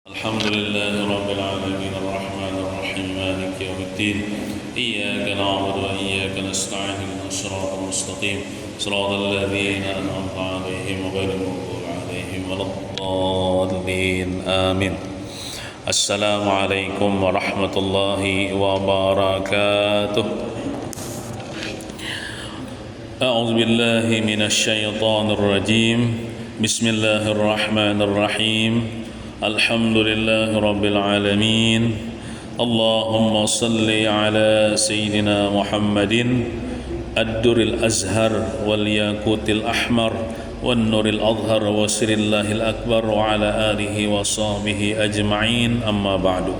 الحمد لله رب العالمين الرحمن الرحيم مالك يوم الدين إياك نعبد وإياك نستعين اهدنا الصراط المستقيم صراط الذين أنعمت عليهم غير المغضوب عليهم ولا الضالين آمين. السلام عليكم ورحمة الله وبركاته. أعوذ بالله من الشيطان الرجيم. بسم الله الرحمن الرحيم. الحمد لله رب العالمين. اللهم صل على سيدنا محمد الدر الأزهر والياقوت الأحمر والنور الأظهر وسر الله الأكبر وعلى آله وصحبه أجمعين. أما بعد.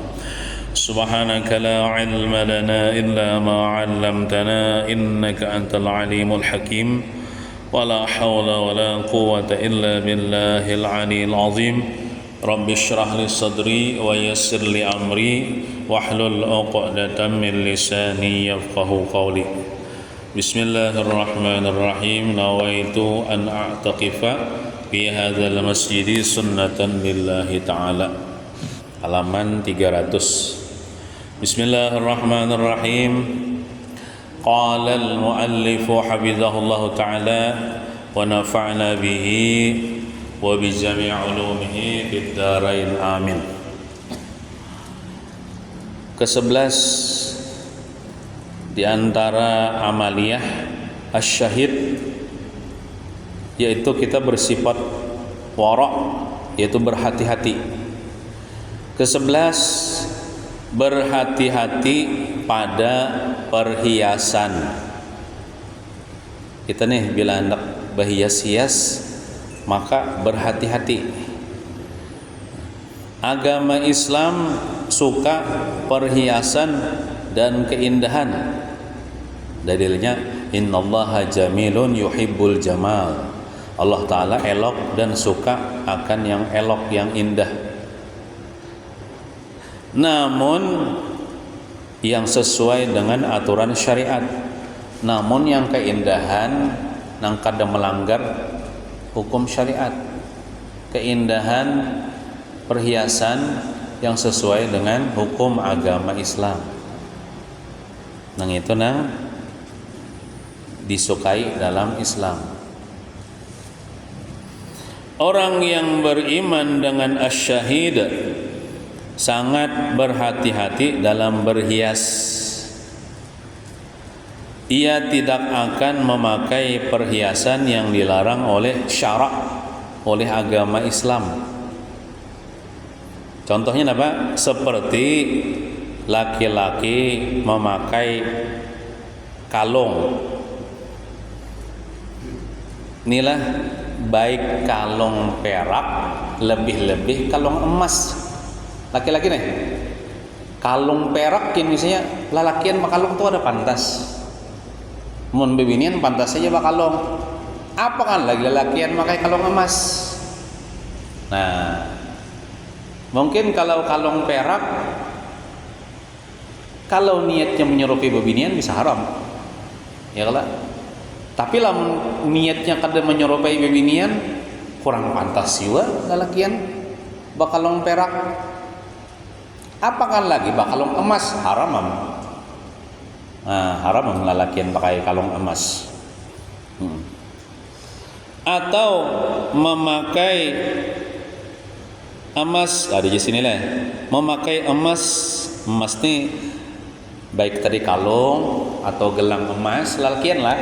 سبحانك لا علم لنا إلا ما علمتنا إنك أنت العليم الحكيم ولا حول ولا قوة إلا بالله العلي العظيم. Rabbi syrah li sadri wa yassir li amri wahlul 'uqdatam min lisani yafqahu qawli. Bismillahirrahmanirrahim. Nawaitu an a'taqifa fi hadzal masjidi sunnatan lillahi ta'ala. Halaman 300. Bismillahirrahmanirrahim. Qala al-muallif hafizahullahu ta'ala wa nafa'na bihi wa bi jami' ulumihi fid dharain amin. Ke-11 di antara amaliyah asyahid yaitu kita bersifat wara', yaitu berhati-hati. Ke-11 berhati-hati pada perhiasan. Kita nih bila hendak berhias-hias maka berhati-hati. Agama Islam suka perhiasan dan keindahan. Dalilnya innallaha jamilun yuhibbul jamal. Allah Ta'ala elok dan suka akan yang elok, yang indah. Namun yang sesuai dengan aturan syariat. Namun yang keindahan nang kada melanggar hukum syariat. Keindahan perhiasan yang sesuai dengan hukum agama Islam. Nang itu nang disukai dalam Islam. Orang yang beriman dengan asyahid sangat berhati-hati dalam berhias. Ia tidak akan memakai perhiasan yang dilarang oleh syarak, oleh agama Islam. Contohnya apa? Seperti laki-laki memakai kalung. Inilah baik kalung perak, lebih-lebih kalung emas. Laki-laki nih, kalung perak misalnya lalakian makalung itu ada pantas. Mun bebinian pantas saja bakalong. Apa kan lagi lelakian pakai kalung emas. Nah, mungkin kalau kalung perak, kalau niatnya menyerupai bebinian bisa haram, ya kalau. Tapi lah niatnya kada menyerupai bebinian, kurang pantas juga lelakian bakalong perak. Apa kan lagi bakalong emas, haram. Haram lalakian pakai kalung emas. Atau memakai emas, ada di sini lah. Memakai emas nih baik tadi kalung atau gelang emas lalakian lah,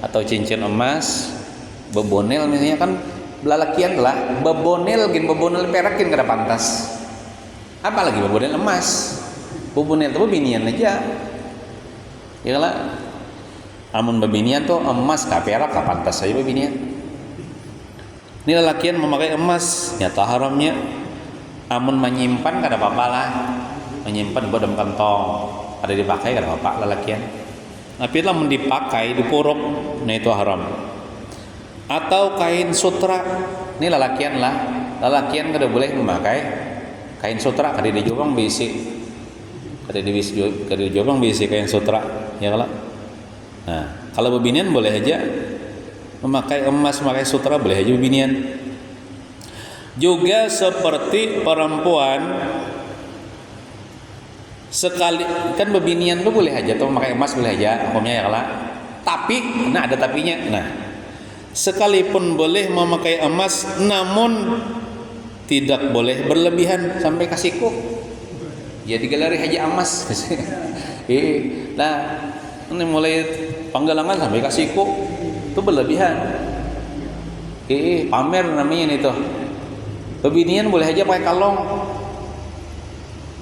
atau cincin emas, bebonel misalnya kan lalakian lah, bebonel perakin kada pantas. Apalagi bebonel emas, bebonel itu binian aja. Ya lah, amun bebinian tuh emas ka perak ka pantas saja bebinian. Ini lelakian memakai emas nyata haramnya. Amun menyimpan kada apa-apa lah, menyimpan buat dalam kantong, ada dipakai kada apa-apa lelakian. Tapi lah mun dipakai dipuruk, nah itu haram. Atau kain sutra, ini lelakian lah, lelakian kada boleh memakai kain sutra, kada dijubang bisi. Kada dijubang bisi kain sutra, ya kalau. Nah, kalau bebinian boleh aja memakai emas, memakai sutra boleh aja bebinian. Juga seperti perempuan sekali kan bebinian lu boleh aja tuh pakai emas boleh aja hukumnya ya kalah. Tapi nah ada tapinya. Nah, sekalipun boleh memakai emas namun tidak boleh berlebihan sampai kasihku. Ya digelari haji emas. Nah, ini mulai panggalangan sampai kasihku itu berlebihan. Pamer namanya itu. Bebinian boleh aja pakai kalung.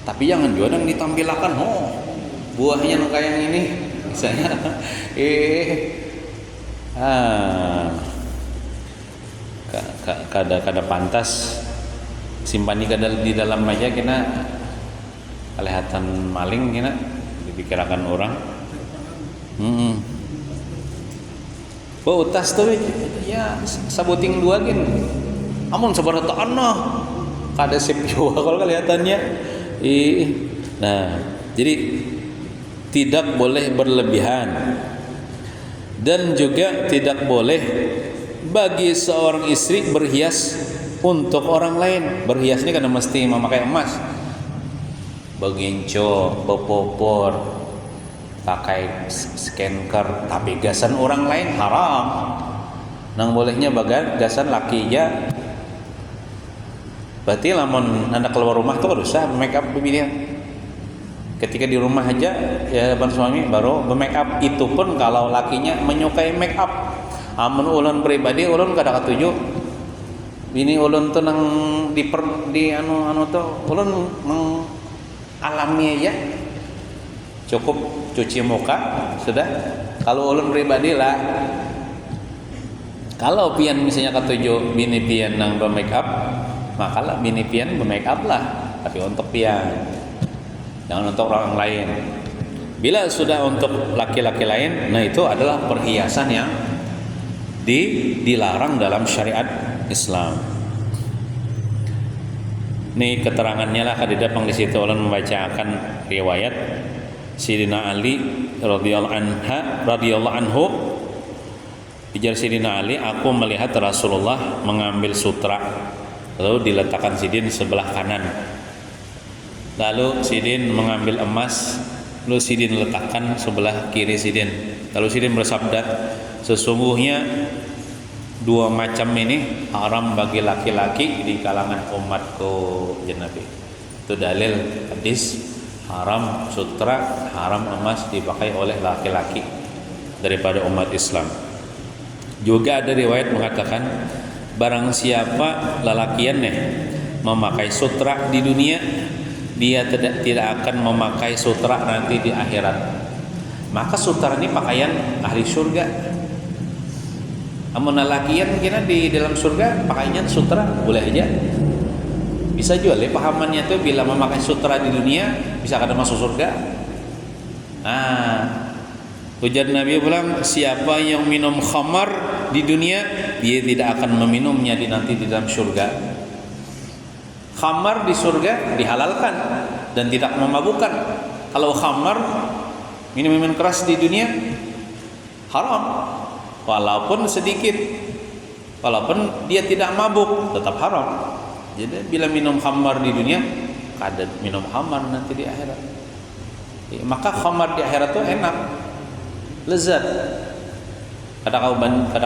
Tapi jangan juga yang ditampilkan, buahnya kayak yang ini, misalnya, kada pantas simpan di dalam aja kena kelihatan maling kena dipikirkan orang. Utas tuh ya sabuting dua gin, amun seberapa tanah kada sip juga kalau kelihatannya. Nah, jadi tidak boleh berlebihan dan juga tidak boleh bagi seorang istri berhias untuk orang lain. Berhias ini kan mesti memakai emas, beginco, bepopor, pakai skanker, tapi gasan orang lain haram. Nang bolehnya bagan gasan lakinya. Berarti lamun anak keluar rumah tuh usah make up begini. Ketika di rumah aja ya ban suami baru make up, itu pun kalau lakinya menyukai make up. Amun ulun pribadi ulun kada katuju. Bini ulun tuh nang di anu tuh ulun mengalami aja. Cukup cuci muka sudah. Kalau ulun pribadi lah. Kalau pian misalnya katuju bini pian nang make up, makalah bini pian make up lah, tapi untuk pian, jangan untuk orang lain. Bila sudah untuk laki-laki lain, nah itu adalah perhiasan yang dilarang dalam syariat Islam. Ini keterangannya lah kadida pang di situ ulun membacakan riwayat Sayyidina Ali radhiyallahu anhu. Ujar Sayyidina Ali, aku melihat Rasulullah mengambil sutra lalu diletakkan sidin sebelah kanan. Lalu sidin mengambil emas, lalu sidin letakkan sebelah kiri sidin. Lalu sidin bersabda, sesungguhnya dua macam ini haram bagi laki-laki di kalangan umatku, ya Nabi. Itu dalil hadis haram sutra, haram emas dipakai oleh laki-laki daripada umat Islam. Juga ada riwayat mengatakan barang siapa lelakian memakai sutra di dunia, dia tidak akan memakai sutra nanti di akhirat. Maka sutra ini pakaian ahli surga. Amun lelakian kira di dalam surga pakainya sutra boleh aja. Bisa juga pahamannya tuh bila memakai sutra di dunia bisa kada masuk surga. Nah, ujar Nabi bilang, siapa yang minum khamar di dunia, dia tidak akan meminumnya nanti di dalam surga. Khamar di surga dihalalkan dan tidak memabukkan. Kalau khamar, minum-minum keras di dunia haram, walaupun sedikit, walaupun dia tidak mabuk tetap haram. Jadi bila minum khamar di dunia, kada minum khamar nanti di akhirat. Maka khamar di akhirat itu enak, lezat. Kada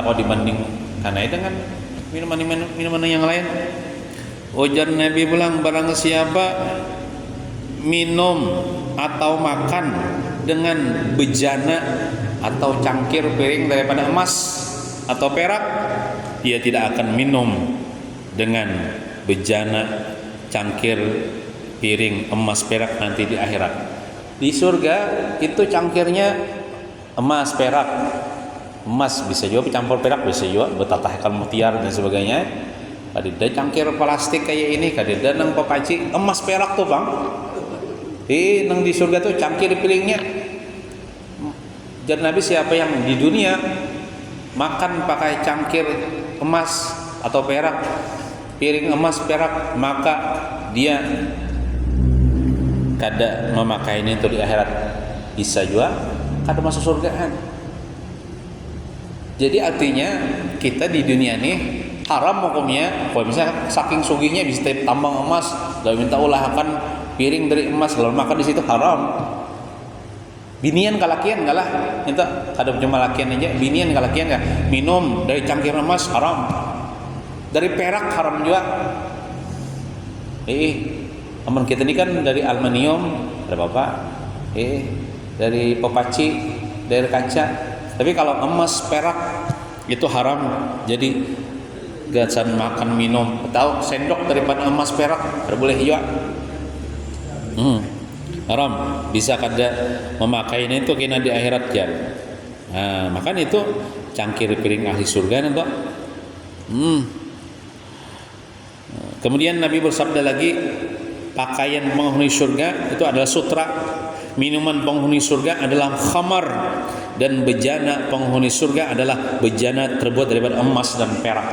kau dibanding karena itu kan minuman yang lain. Ujar Nabi bilang, barang siapa minum atau makan dengan bejana atau cangkir piring daripada emas atau perak, dia tidak akan minum dengan bejana cangkir piring emas perak nanti di akhirat. Di surga itu cangkirnya emas perak, emas bisa juga campur perak, bisa juga bertatahkan mutiara dan sebagainya. Kadida cangkir plastik kayak ini, kadida nang papaci emas perak tuh bang. Nang di surga tuh cangkir piringnya. Jadi Nabi, siapa yang di dunia makan pakai cangkir emas atau perak, piring emas perak, maka dia kada memakai ini untuk di akhirat, bisa juga kada masuk surga kan. Jadi artinya kita di dunia nih haram hukumnya. Kalau misalnya saking sugihnya bisa tambang emas, lalu minta ulahkan piring dari emas, lalu makan di situ, haram. Binian kalakian enggak lah, minta kada cuma lakian aja, binian kalakian enggak, minum dari cangkir emas haram, dari perak haram juga. Aman kita ini kan dari aluminium, ada bapak, dari pepaci, dari kaca. Tapi kalau emas, perak itu haram. Jadi gasan makan minum, tahu sendok daripada emas perak, tidak boleh juga. Haram. Bisa kada memakainya itu kena di akhirat jar. Nah, makanya itu cangkir piring ahli surga nanti. Kemudian Nabi bersabda lagi, pakaian penghuni surga itu adalah sutra, minuman penghuni surga adalah khamar, dan bejana penghuni surga adalah bejana terbuat daripada emas dan perak.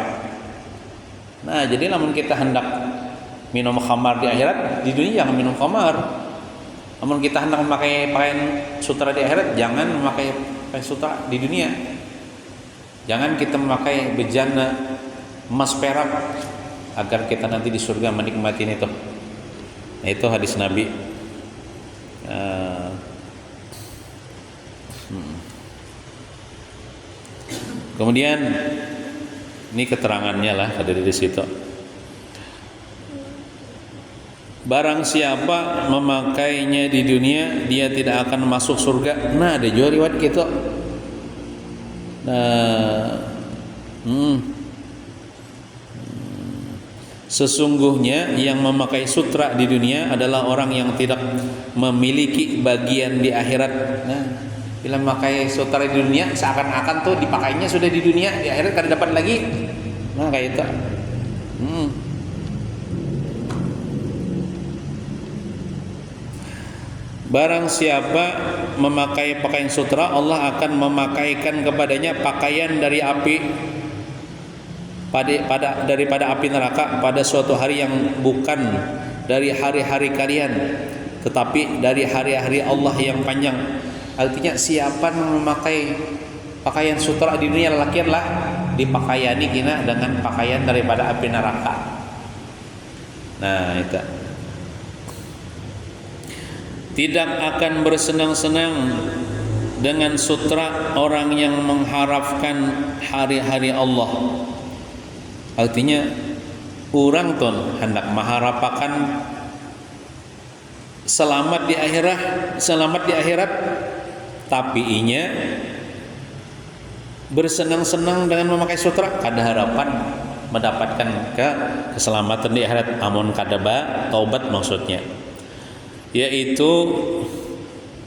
Nah, jadi namun kita hendak minum khamar di akhirat, di dunia jangan minum khamar. Namun kita hendak memakai pakaian sutra di akhirat, jangan memakai pakaian sutra di dunia. Jangan kita memakai bejana emas perak agar kita nanti di surga menikmati itu. Nah, itu hadis Nabi. Kemudian ini keterangannya lah ada di situ. Barang siapa memakainya di dunia, dia tidak akan masuk surga. Nah, ada juga riwayat gitu. Sesungguhnya yang memakai sutra di dunia adalah orang yang tidak memiliki bagian di akhirat. Nah, bila memakai sutra di dunia, seakan-akan tuh dipakainya sudah di dunia, di akhirat kan dapat lagi. Nah, kayak itu. Barang siapa memakai pakaian sutra, Allah akan memakaikan kepadanya pakaian dari api daripada api neraka pada suatu hari yang bukan dari hari-hari kalian, tetapi dari hari-hari Allah yang panjang. Artinya siapa yang memakai pakaian sutra di dunia, lelakianlah dipakaiani kina dengan pakaian daripada api neraka. Nah, itu tidak akan bersenang-senang dengan sutra orang yang mengharapkan hari-hari Allah. Artinya orang tuh hendak mengharapkan selamat di akhirat, tapi inya bersenang-senang dengan memakai sutra, kada harapan mendapatkan keselamatan di akhirat. Amun kada taubat maksudnya, yaitu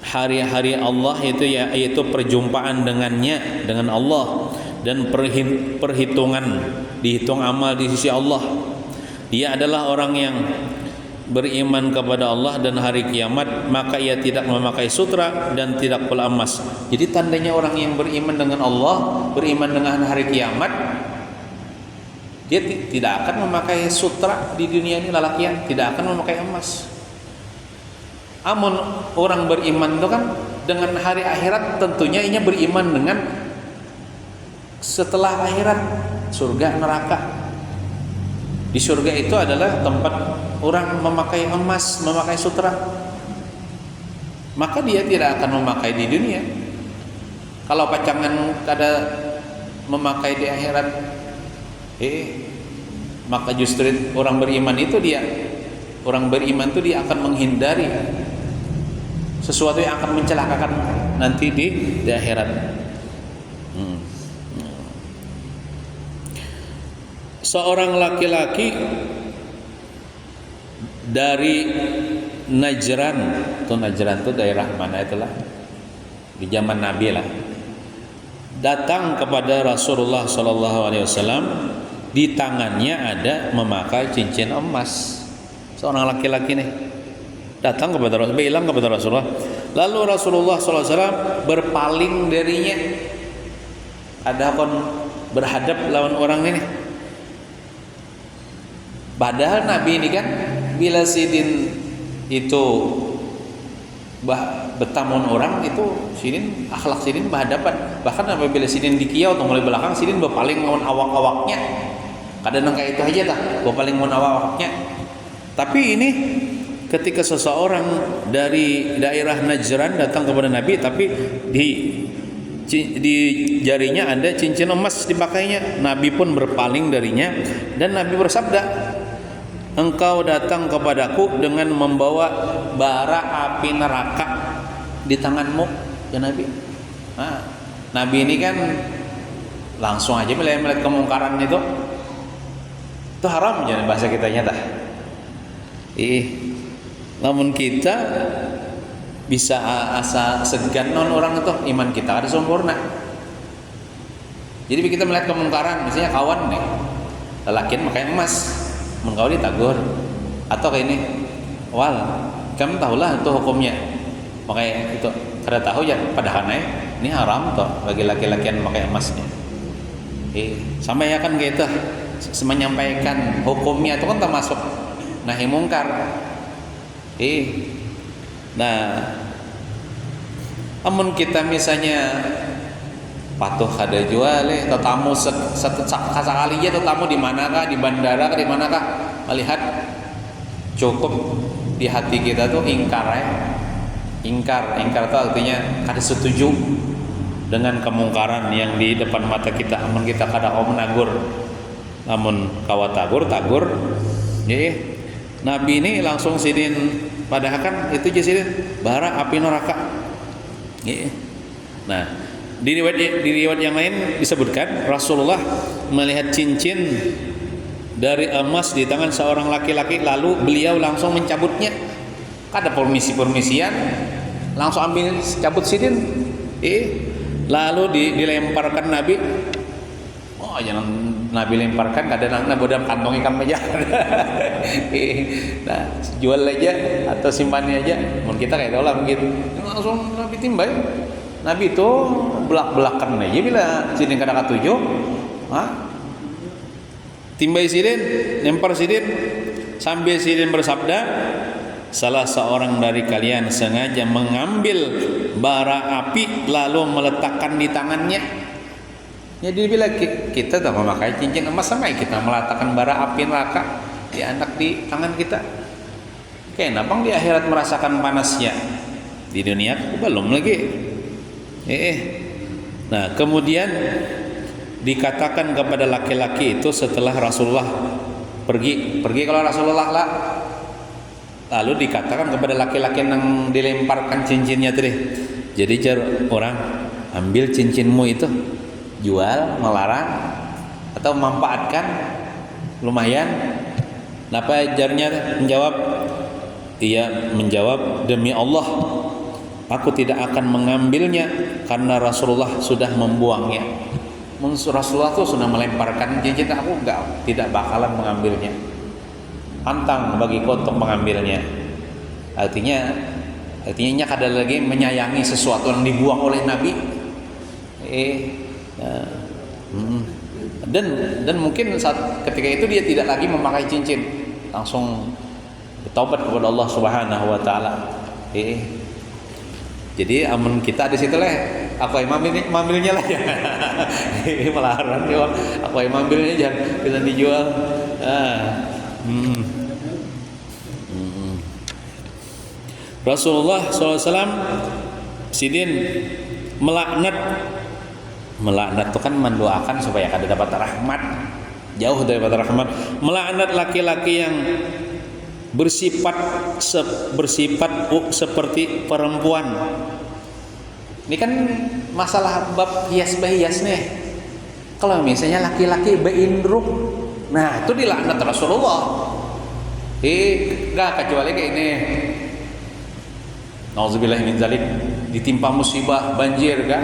hari-hari Allah itu yaitu perjumpaan dengannya, dengan Allah, dan perhitungan, dihitung amal di sisi Allah. Dia adalah orang yang beriman kepada Allah dan hari kiamat, maka ia tidak memakai sutra dan tidak pula emas. Jadi tandanya orang yang beriman dengan Allah, beriman dengan hari kiamat, dia tidak akan memakai sutra di dunia ini, lalakian, tidak akan memakai emas. Amun orang beriman itu kan dengan hari akhirat, tentunya ia beriman dengan setelah akhirat, surga neraka. Di surga itu adalah tempat orang memakai emas, memakai sutra, maka dia tidak akan memakai di dunia. Kalau pacangan kada memakai di akhirat, maka justru orang beriman itu dia akan menghindari sesuatu yang akan mencelakakan nanti di akhirat. Seorang laki-laki dari Najran itu daerah mana itulah, di zaman Nabi lah, datang kepada Rasulullah SAW. Di tangannya ada memakai cincin emas. Seorang laki-laki nih datang kepada Rasulullah, bilang kepada Rasulullah. Lalu Rasulullah SAW berpaling darinya, ada kon berhadap lawan orang ini. Padahal Nabi ini kan bila sidin itu betamun orang itu sidin akhlak sidin berhadapan. Bahkan apabila sidin dikiau atau mulai belakang, sidin berpaling lawan awak-awaknya. Kadang kayak itu aja tah, gua paling mau nawaknya. Tapi ini ketika seseorang dari daerah Najran datang kepada Nabi, tapi di jarinya ada cincin emas dipakainya, Nabi pun berpaling darinya dan Nabi bersabda, engkau datang kepadaku dengan membawa bara api neraka di tanganmu, ya Nabi. Nah, Nabi ini kan langsung aja melihat kemungkaran itu haram ya bahasa kita nyata. Namun kita bisa asa segan non orang itu, iman kita ada sempurna. Jadi kita melihat kemungkaran, misalnya kawan nih, lelakian pakai emas, mengkau ditagur, atau kayak ini, wal, kamu tahulah itu hukumnya, pakai itu, kada tahu ya, padahal ini haram toh bagi laki-lakian pakai emasnya. Sampai ya kan gitu, menyampaikan hukumnya itu kan termasuk nahi mungkar. Nah, amun kita misalnya patuh kada jual tetamu sekali aja tetamu di manakah, di bandara kah, di manakah, melihat cukup di hati kita tuh ingkar itu artinya kada setuju dengan kemungkaran yang di depan mata kita. Amun kita kada menagur, amun kawa tagur Nabi ini langsung sidin, padahal kan itu aja sidin bara api neraka. Nah, di riwayat yang lain disebutkan Rasulullah melihat cincin dari emas di tangan seorang laki-laki, lalu beliau langsung mencabutnya. Kada permisian, langsung ambil cabut sidin. Lalu dilemparkan Nabi. Oh, jangan Nabi lemparkan, kadang dalam kantong ikan aja. Nah, jual aja atau simpannya aja. Mungkin kita kayak tahu lah begitu. Langsung Nabi timbal. Nabi itu belak-belakan aja bila sidin kada katuju. Timbal sidin, lempar sidin, sambil sidin bersabda, salah seorang dari kalian sengaja mengambil bara api lalu meletakkan di tangannya. Jadi bila kita tak memakai cincin emas, sama kita meletakkan bara api neraka di anak di tangan kita. Kenapa di akhirat merasakan panasnya? Di dunia belum lagi. Nah, kemudian dikatakan kepada laki-laki itu setelah Rasulullah pergi kalau Rasulullah lah, lalu dikatakan kepada laki-laki yang dilemparkan cincinnya tadi, jadi jar orang ambil cincinmu itu, jual, melarang atau memanfaatkan, lumayan. Apa jarnya menjawab? Ia menjawab, demi Allah aku tidak akan mengambilnya karena Rasulullah sudah membuangnya. Rasulullah tuh sudah melemparkan cincin, aku tidak bakalan mengambilnya. Pantang bagiku untuk mengambilnya. Artinya kada lagi menyayangi sesuatu yang dibuang oleh Nabi. Dan mungkin saat ketika itu dia tidak lagi memakai cincin, langsung bertaubat kepada Allah Subhanahu wa taala. Jadi amun kita di situ lah, aku yang mambilnya lah ya. Melarang dia, aku yang mambilnya jangan bisa dijual. Rasulullah SAW sidin melaknat itu kan mendoakan supaya kada dapat rahmat, jauh dari rahmat. Melaknat laki-laki yang bersifat seperti perempuan. Ini kan masalah bab hias nih. Kalau misalnya laki-laki beindruk, nah itu dilaknat Rasulullah. Enggak kecuali kayak ini. Nauzubillah min zalik, ditimpa musibah, banjir kah,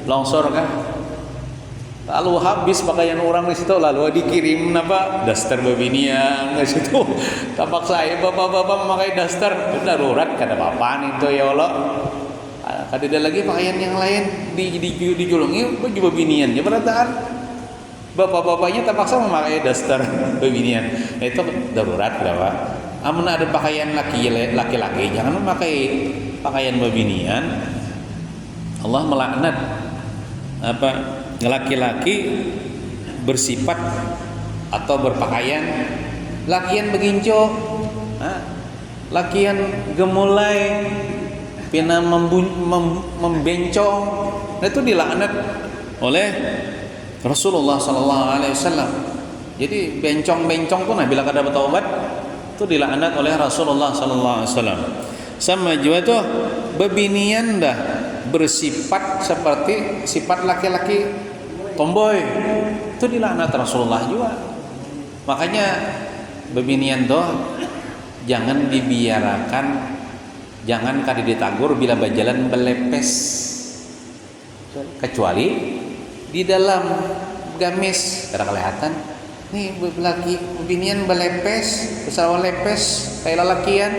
longsor kah, lalu habis pakaian orang di situ, lalu dikirim daster babinian ke situ. Tampak saya bapak-bapak memakai daster, darurat kada apa-apaan itu ya Allah. Kada ada lagi pakaian yang lain dijulungi baju babinian, ya berataan. Bapak-bapaknya terpaksa memakai daster babinian. Itu darurat berapa? Amun ada pakaian laki-laki jangan memakai pakaian babinian. Allah melaknat laki-laki bersifat atau berpakaian, lakian beginco, lakian gemulai, pina membencong, itu dilaknat oleh Rasulullah sallallahu alaihi wasallam. Jadi bencong-bencong pun bila kada bertaubat itu dilaknat oleh Rasulullah sallallahu alaihi wasallam. Sama juga tuh bebinian dah bersifat seperti sifat laki-laki tomboy, itu dilaknat Rasulullah juga. Makanya bebinian tuh jangan dibiarkan, jangan kada ditagur bila berjalan belepes, kecuali di dalam gamis kada kelihatan. Nih laki binian belepes, besar lepes kayak lalakian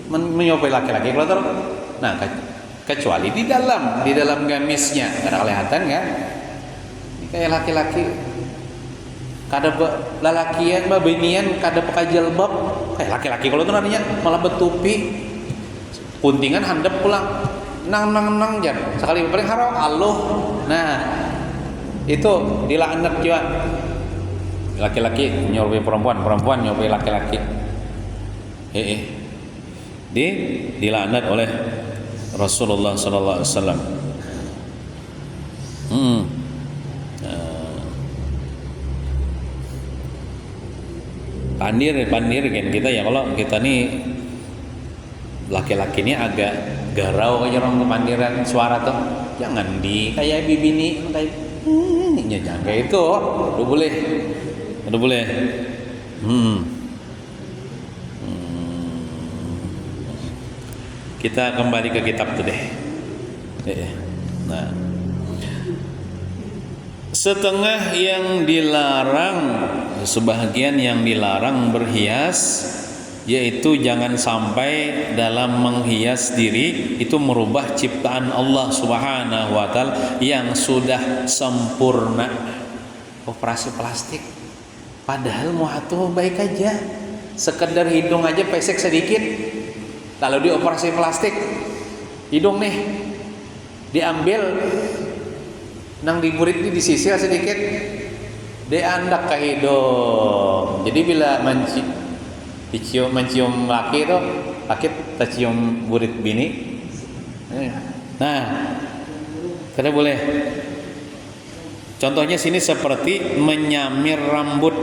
menyopai laki-laki kalau nah kecuali di dalam gamisnya kada kelihatan kan. Ini kayak laki-laki kada lalakian binian kada pakai jilbab kayak laki-laki kalau itu artinya malah betupi puntingan handap pulang nang jan sekali paling harau aluh. Nah itu dilaknat juga. Laki-laki nyobai perempuan, perempuan nyobai laki-laki. Dilaknat oleh Rasulullah sallallahu alaihi wasallam. Pandir kan kita ya, kalau kita nih laki-laki ini agak garau kayak orang kepandiran suara tuh. Jangan kayak bibini kayak jangan kayak itu. Udah boleh. Kita kembali ke kitab tuh deh. Nah, setengah yang dilarang, sebahagian yang dilarang berhias, yaitu jangan sampai dalam menghias diri itu merubah ciptaan Allah Subhanahu wa taala yang sudah sempurna. Operasi plastik padahal muhatuh baik aja, sekedar hidung aja pesek sedikit, lalu dioperasi plastik hidung nih diambil nang digurit ini disisir sedikit diandak ke hidung. Jadi bila mencium laki itu laki tercium gurit bini, nah kada boleh. Contohnya sini seperti menyamir rambut.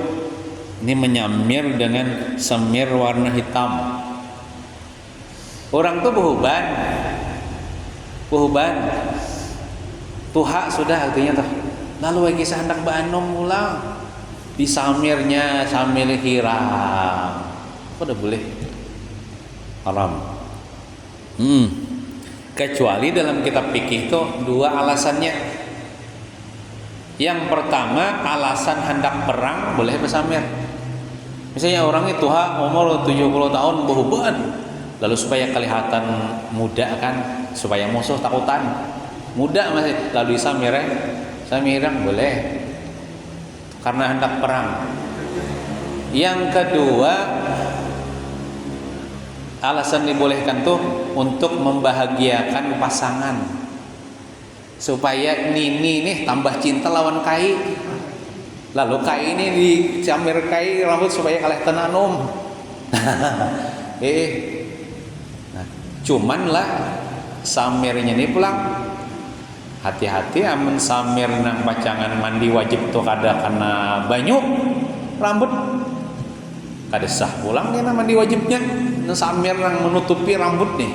Ini menyamir dengan semir warna hitam. Orang tuh behuban. Tuha sudah artinya tuh. Lalu lagi hendak banom ulang. Disamirnya samir hiram. Udah boleh. Haram. Kecuali dalam kitab fikih itu dua alasannya. Yang pertama alasan hendak perang boleh bersamir. Misalnya orang itu umur 70 tahun behuban, lalu supaya kelihatan muda kan, supaya musuh takutan. Muda masih lalu disamir, samiran boleh karena hendak perang. Yang kedua alasan dibolehkan tuh untuk membahagiakan pasangan. Supaya Nini nih tambah cinta lawan Kai. Lalu Kai ini dicamir Kai rambut supaya kelihatan anom. Nah, cuman lah samirnya nih pulang. Hati-hati amun samir nang pacangan mandi wajib tuh kada kena banyu rambut. Kada sah pulang dia mandi wajibnya. Nah, samir nang menutupi rambut nih.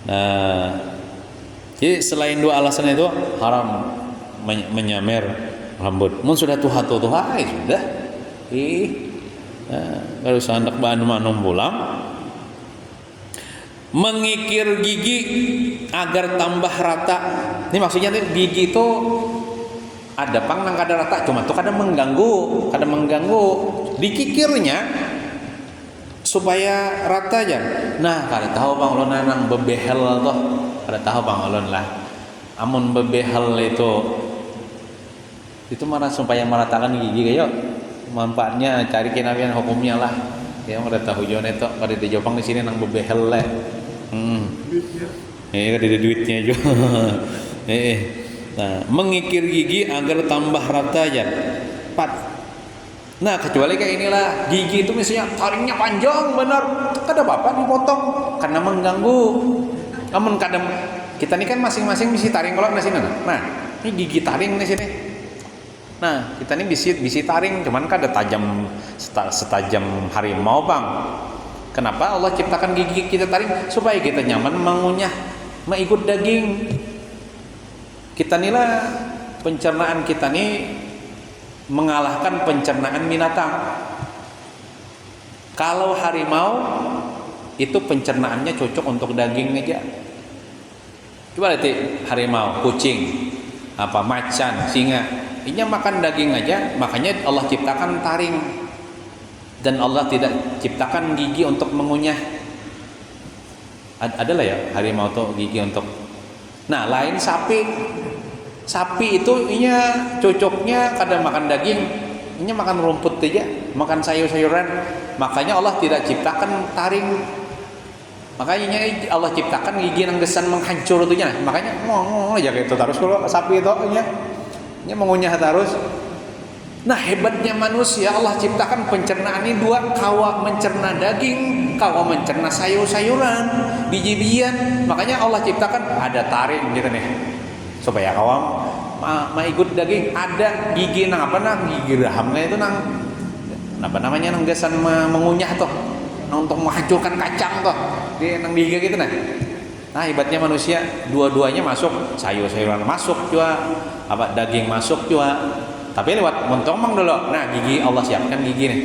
Nah, jadi selain dua alasan itu haram menyamir rambut. Mun sudah tuha sudah. Kalau hendak bahan manum pulang. Mengikir gigi agar tambah rata. Ini maksudnya gigi itu ada pang nang kada rata, cuma tuh kadang mengganggu. Dikikirnya supaya rata aja. Nah, kada tahu bang ulun nang bebehel tuh. Kada tahu bang ulun lah. Amun bebehel itu marah supaya meratakan gigi kayo. Manfaatnya cari kinabian hukumnya lah. Ya kada tahu jon itu kada di Jepang di sini nang bebehel lah. Kada ada duitnya juga. Nah, mengikir gigi agar tambah rata ya. Nah, kecuali kayak inilah, gigi itu misalnya taringnya panjang benar, kada apa-apa dipotong karena mengganggu. Namun kadang kita ini kan masing-masing bisi taring kalau di sini. Nah, ini gigi taring di sini. Nah, kita ini bisi taring, cuman kada tajam setajam harimau, Bang. Kenapa Allah ciptakan gigi kita taring? Supaya kita nyaman mengunyah, mengikut daging. Kita nila pencernaan kita nih mengalahkan pencernaan binatang. Kalau harimau itu pencernaannya cocok untuk daging aja. Coba lihat harimau, kucing, macan, singa, ini makan daging aja. Makanya Allah ciptakan taring dan Allah tidak ciptakan gigi untuk mengunyah. Adalah ya harimau tuh gigi untuk. Nah, lain sapi. Sapi itu inya cocoknya kadang makan daging, inya makan rumput aja, makan sayur-sayuran. Makanya Allah tidak ciptakan taring. Makanya Allah ciptakan gigi yang gesan menghancur itunya. Makanya ngomong aja gitu terus kalau sapi itu inya mengunyah terus. Nah, hebatnya manusia, Allah ciptakan pencernaan ini dua, kawa mencerna daging, kawa mencerna sayur-sayuran, biji-bijian. Makanya Allah ciptakan ada taring gitu nih. Supaya kawam ikut daging, ada gigi gigi rahamnya itu namanya gesan mengunyah tuh, untuk menghancurkan kacang tuh nang gigi gitu nah. Nah, hebatnya manusia, dua-duanya masuk, sayur-sayuran masuk juga, daging masuk juga. Tapi lewat mentomang dulu. Nah, gigi Allah siapkan gigi nih.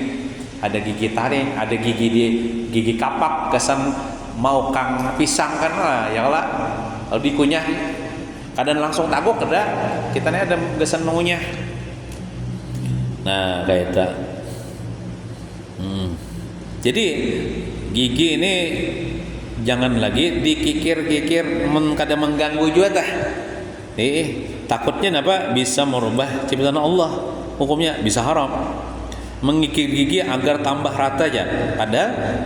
Ada gigi taring, ada gigi kapak, kesan mau kang pisang kan lah, ya lah. Kalau dikunyah kadang langsung taguk kada, kita nih ada gesan mengunyah. Nah, kayak itu. Jadi gigi ini jangan lagi dikikir-kikir kada mengganggu juga tah. Takutnya apa? Bisa merubah ciptaan Allah. Hukumnya bisa haram. Mengikir gigi agar tambah rata aja,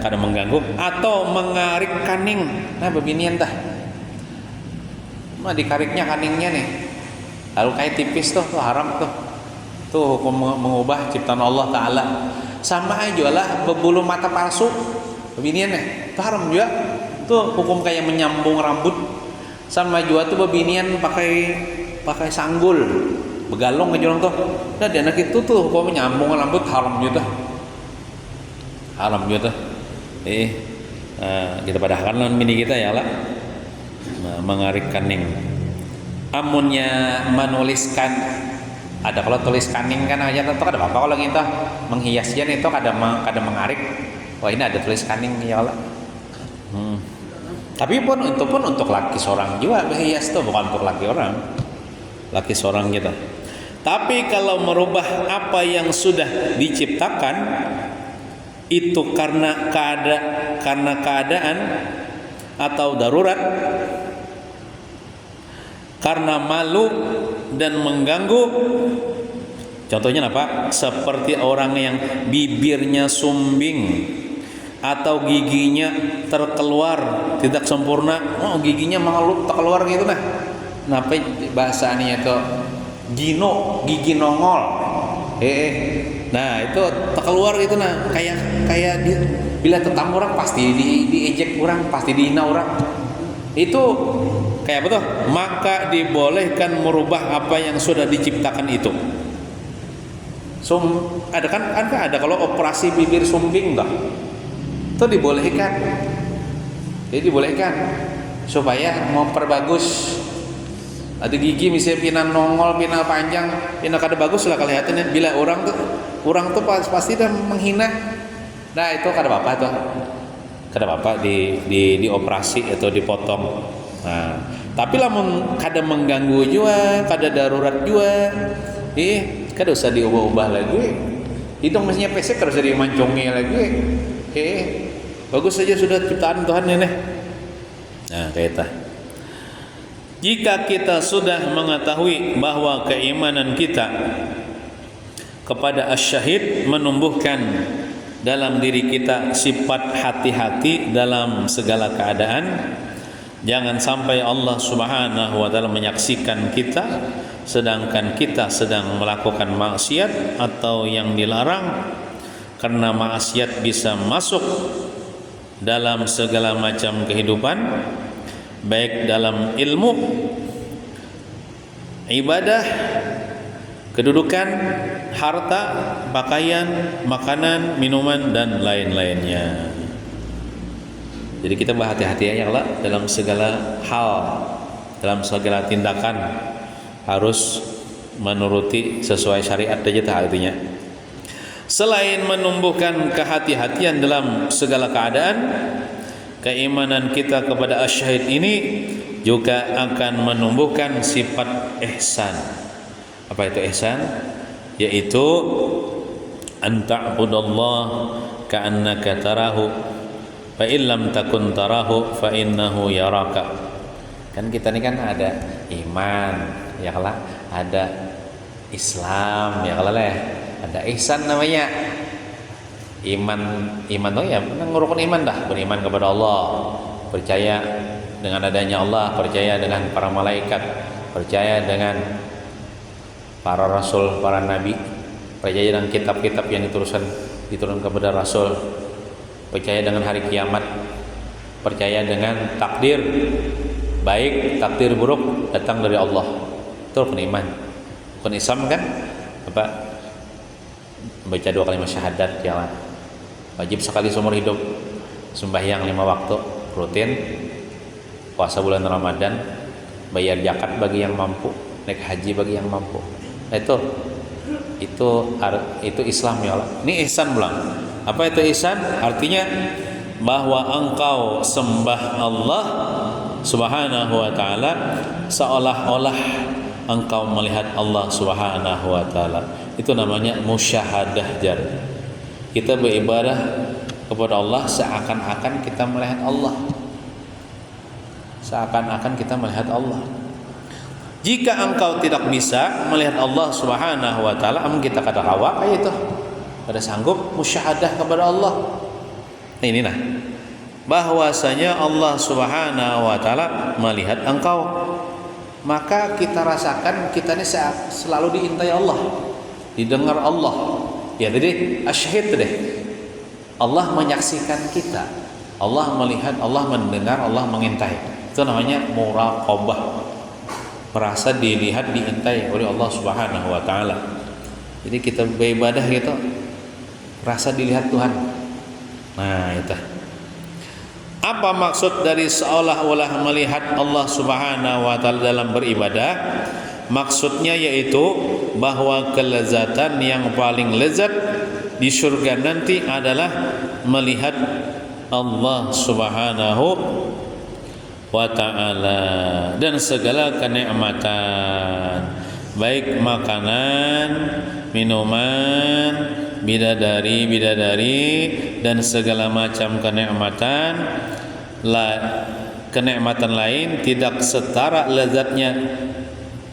kada mengganggu atau mengarik kaning. Nah, beginian tah. Dikariknya kaningnya nih, lalu kayak tipis tuh haram tuh hukum mengubah ciptaan Allah Ta'ala. Sama aja lah berbulu mata palsu beginian nih, itu haram juga tuh, hukum kayak menyambung rambut. Sama juga tuh beginian pakai sanggul begalong aja orang tuh. Nah, di anak itu tuh hukum menyambung rambut haram juga tuh. Kita padahkan mini kita ya lah. Mengarik kaning. Amunnya menuliskan, ada kalau tulis kaning kan aja tentu ada apa kalau kita menghiasnya itu kada mengarik. Wah, ini ada tulis kaning ya Allah. Tapi pun untuk laki seorang juga berhias tuh, bukan untuk laki orang. Laki seorang gitu. Tapi kalau merubah apa yang sudah diciptakan itu karena keadaan atau darurat, karena malu dan mengganggu. Contohnya apa? Seperti orang yang bibirnya sumbing atau giginya terkeluar tidak sempurna. Giginya mengelup terkeluar gitu nah. Kenapa bahasanya itu gigi nongol. Nah, itu terkeluar gitu nah. Kayak bila tetangga orang pasti diejek orang, pasti dihina orang. Itu kayak apa tuh? Maka dibolehkan merubah apa yang sudah diciptakan itu. Ada kalau operasi bibir sumbing dah. Itu dibolehkan. Jadi dibolehkan supaya memperbagus. Ada gigi misalnya pina nongol, pina panjang, pina kada bagus lah kelihatannya. Bila orang tuh pasti dah menghina. Nah, itu kada apa-apa tuh. Kada apa-apa dioperasi atau dipotong. Nah, tapi lamun kada mengganggu juga, kada darurat juga. Kada usah diubah-ubah lagi. Hidung mestinya pesek, kada usah dimancongi lagi. Bagus saja sudah ciptaan Tuhan ini. Nah, kayak itu. Jika kita sudah mengetahui bahwa keimanan kita kepada Asy-Syahid menumbuhkan dalam diri kita sifat hati-hati dalam segala keadaan, Jangan sampai Allah Subhanahu wa taala menyaksikan kita sedangkan kita sedang melakukan maksiat atau yang dilarang, karena maksiat bisa masuk dalam segala macam kehidupan, baik dalam ilmu, ibadah, kedudukan, harta, pakaian, makanan, minuman, dan lain-lainnya. Jadi kita berhati-hati ya Allah dalam segala hal, dalam segala tindakan harus menuruti sesuai syariat aja artinya. Selain menumbuhkan kehati-hatian dalam segala keadaan, keimanan kita kepada asyhad ini juga akan menumbuhkan sifat ihsan. Apa itu ihsan? Yaitu an ta'budallah ka'annaka tarahu fa illam takun tarahu fa innahu yaraka. Kan kita ini kan ada iman, ya kalah, ada Islam, ya kalah lah, ada ihsan namanya. Iman tuh ya ngurukun iman dah, beriman kepada Allah, percaya dengan adanya Allah, percaya dengan para malaikat, percaya dengan para rasul, para nabi, percaya dengan kitab-kitab yang diturunkan kepada rasul, percaya dengan hari kiamat, percaya dengan takdir baik, takdir buruk datang dari Allah. Itu rukun iman. Rukun Islam kan apa? Baca 2 kalimat syahadat, ya, wajib sekali seumur hidup, sembahyang 5 waktu rutin, puasa bulan Ramadan, bayar zakat bagi yang mampu, naik haji bagi yang mampu. Itu Islam, ya Allah. Ini ihsan belum? Apa itu ihsan? Artinya bahwa engkau sembah Allah Subhanahu wa taala seolah-olah engkau melihat Allah Subhanahu wa taala. Itu namanya musyahadah jar. Kita beribadah kepada Allah seakan-akan kita melihat Allah. Seakan-akan kita melihat Allah. Jika engkau tidak bisa melihat Allah Subhanahu wa taala, kita kata awak itu pada sanggup musyahadah kepada Allah. Nah, ini nah, bahwasanya Allah Subhanahu wa taala melihat engkau, maka kita rasakan kita ini selalu diintai Allah, didengar Allah. Ya, jadi asyhad deh. Allah menyaksikan kita, Allah melihat, Allah mendengar, Allah mengintai. Itu namanya muraqabah. Merasa dilihat, diintai oleh Allah Subhanahu wa taala. Jadi kita beribadah gitu, rasa dilihat Tuhan. Nah, itu. Apa maksud dari seolah-olah melihat Allah Subhanahu wa taala dalam beribadah? Maksudnya yaitu bahwa kelezatan yang paling lezat di surga nanti adalah melihat Allah Subhanahu wa ta'ala dan segala kenikmatan, baik makanan, minuman, bidadari dan segala macam kenikmatan lain tidak setara lezatnya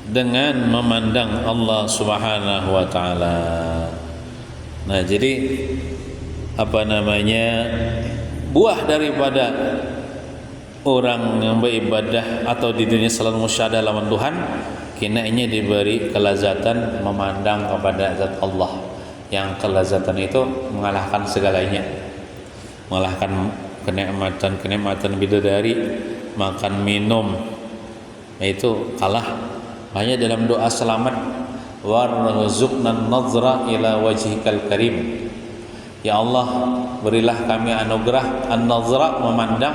dengan memandang Allah Subhanahu wa taala. Nah, jadi buah daripada orang yang beribadah atau di dunia selalu musyahadah lawan Tuhan, kena ini diberi kelezatan memandang kepada zat Allah, yang kelezatan itu mengalahkan segalanya, mengalahkan kenikmatan bidadari, makan minum, itu kalah. Hanya dalam doa selamat, warzuqnan nazra ila wajhikal karim. Ya Allah, berilah kami anugerah an-nazra, memandang,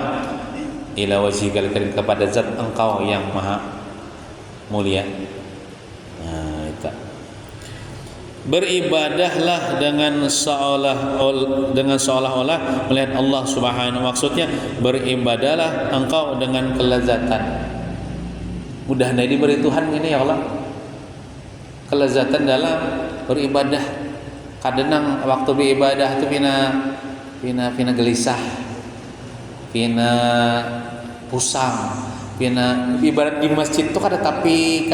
ila wajhikal karim, kepada zat engkau yang maha mulia. Nah, itu. Beribadahlah dengan seolah-olah melihat Allah Subhanahu, maksudnya beribadahlah engkau dengan kelezatan. Mudah diberi Tuhan ini, ya Allah, kelezatan dalam beribadah. Kadang waktu beribadah itu pina gelisah, pina pusang, pina ibarat di masjid itu kada tapi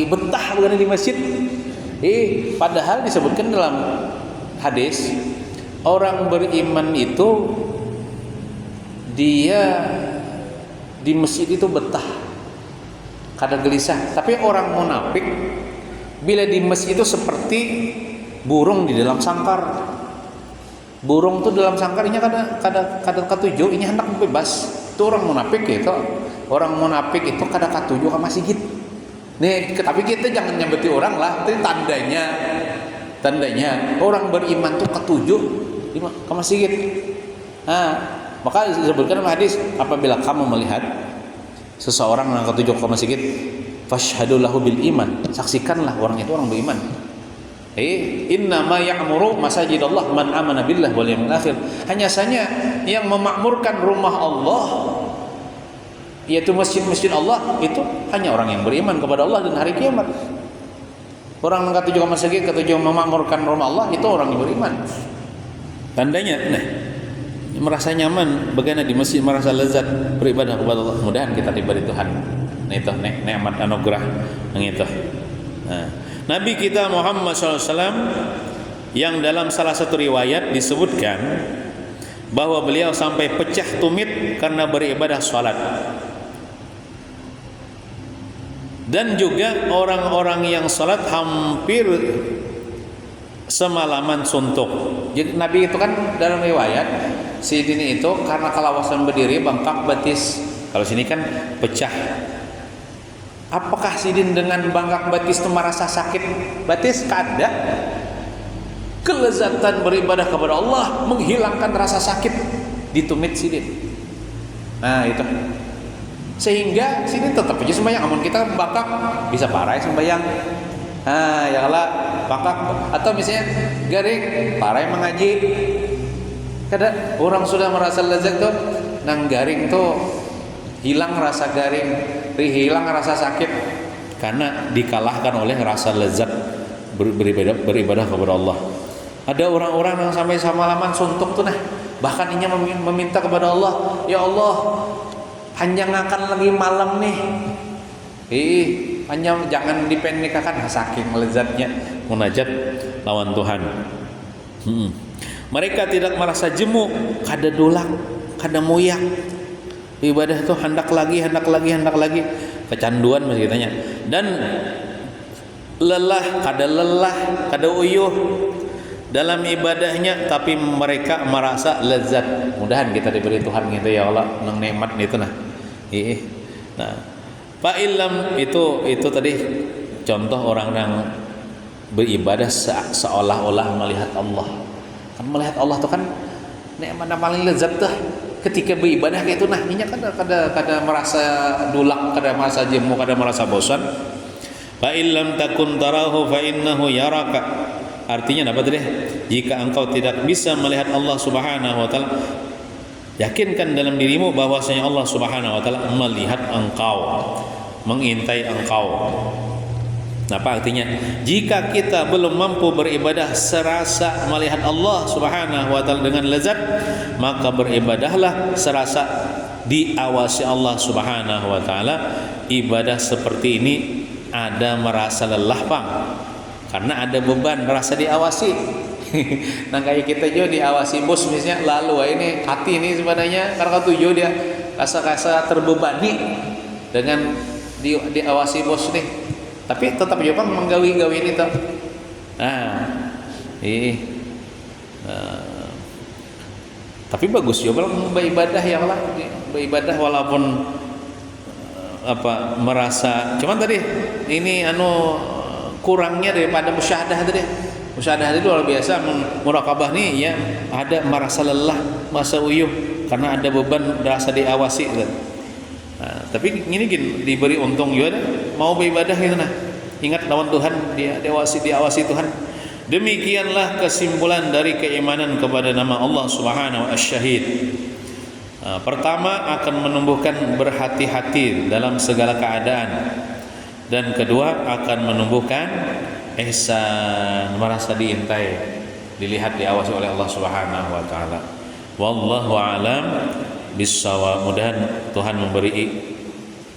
betah bukan di masjid. Padahal disebutkan dalam hadis, orang beriman itu dia di masjid itu betah, kadang gelisah. Tapi orang munafik bila di masjid itu seperti burung di dalam sangkar. Burung tuh dalam sangkarnya kadang katuju, ini hendak bebas. Itu orang munafik itu. Orang munafik itu kadang katuju ke masjid. Nih, tapi kita jangan nyambeti orang lah. Itu tandanya orang beriman tuh katuju ke masjid. Nah, maka disebutkan dalam hadis, apabila kamu melihat seseorang yang ketujuh ke masjid, fashhadu lahu bil iman, saksikanlah orang itu orang beriman. Innama ya'muru masajidallah man amana billah wal yawmil akhir. Hanya saja yang memakmurkan rumah Allah, yaitu masjid-masjid Allah, itu hanya orang yang beriman kepada Allah dan hari kiamat. Orang yang ketujuh ke masjid, ketujuh memakmurkan rumah Allah, itu orang yang beriman. Tandanya, nah, merasa nyaman bagaimana di masjid, merasa lezat beribadah kepada Allah. Mudahan kita diberi Tuhan nah itu nikmat anugerah yang itu. Nah, Nabi kita Muhammad SAW yang dalam salah satu riwayat disebutkan bahwa beliau sampai pecah tumit karena beribadah salat. Dan juga orang-orang yang salat hampir semalaman suntuk. Jadi Nabi itu kan dalam riwayat Sidin itu karena kelawasan berdiri bengkak betis. Kalau sini kan pecah. Apakah Sidin dengan bengkak betis itu merasa sakit betis? Kada. Kelezatan beribadah kepada Allah menghilangkan rasa sakit di tumit Sidin. Nah itu. Sehingga Sidin tetap aja sembahyang. Amun kita bengkak bisa parah sembahyang. Nah ya Allah bengkak atau misalnya garing parah mengaji. Kadang orang sudah merasa lezat tuh nang garing tuh hilang rasa garing, hilang rasa sakit karena dikalahkan oleh rasa lezat beribadah kepada Allah. Ada orang-orang yang sampai semalaman suntuk tuh nah, bahkan inya meminta kepada Allah, ya Allah, panjangkan lagi malam nih. Panjang jangan dipendekkan, saking lezatnya munajat lawan Tuhan. Mereka tidak merasa jemu, kada dolak, kada moyak. Ibadah itu hendak lagi, kecanduan masih kitanya. Dan lelah, kada uyuh dalam ibadahnya, tapi mereka merasa lezat. Mudahan kita diberi Tuhan gitu ya Allah, nang nikmat itu nah. Nah, fa illam itu tadi contoh orang yang beribadah seolah-olah melihat Allah. Kan melihat Allah itu kan nikmat paling lezat tuh. Ketika beribadah kayak itu nah, ini kan kada merasa dulak, kada merasa jemu, kada merasa bosan. Fa illam takun tarahu fa innahu yaraka. Artinya apa tadi? Jika engkau tidak bisa melihat Allah Subhanahu wa taala, yakinkan dalam dirimu bahwasanya Allah Subhanahu wa taala melihat engkau, mengintai engkau. Apa artinya? Jika kita belum mampu beribadah serasa melihat Allah Subhanahu wa taala dengan lezat, maka beribadahlah serasa diawasi Allah Subhanahu wa taala. Ibadah seperti ini ada merasa lelah, Bang. Karena ada beban rasa diawasi. Nah kayak kita juga diawasi bos misalnya, lalu ini hati ini sebenarnya karena tujuh dia rasa terbebani dengan diawasi bos nih. Tapi tetap juga menggawi-gawi ini tuh. Tapi bagus juga beribadah ya Allah, beribadah walaupun merasa. Cuman tadi ini kurangnya daripada musyahadah tadi. Musyahadah itu luar biasa. Muraqabah nih ya ada merasa lelah, merasa uyuh karena ada beban rasa diawasi. Tapi ini diberi untung juga mau beribadah gitu nah. Ingat lawan Tuhan, dia diawasi Tuhan. Demikianlah kesimpulan dari keimanan kepada nama Allah Subhanahu wa Asy-Syahid. Pertama akan menumbuhkan berhati-hati dalam segala keadaan. Dan kedua akan menumbuhkan ihsan, merasa diintai, dilihat, diawasi oleh Allah Subhanahu wa taala. Wallahu a'lam bissawab. Mudahan Tuhan memberi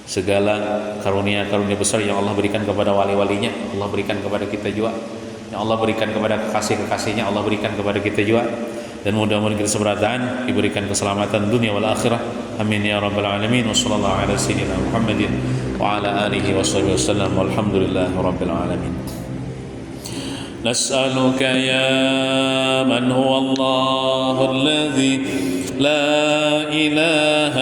segala karunia-karunia besar yang Allah berikan kepada wali-walinya, Allah berikan kepada kita juga. Yang Allah berikan kepada kekasih-kekasihnya, Allah berikan kepada kita juga. dan mudah-mudahan kita seberatan diberikan keselamatan dunia wal akhirah. Amin ya rabbal alamin. Wassallallahu ala sayyidina Muhammadin wa ala alihi washabihi wasallam. Walhamdulillahi rabbil alamin. نسألك يا من هو الله الذي لا إله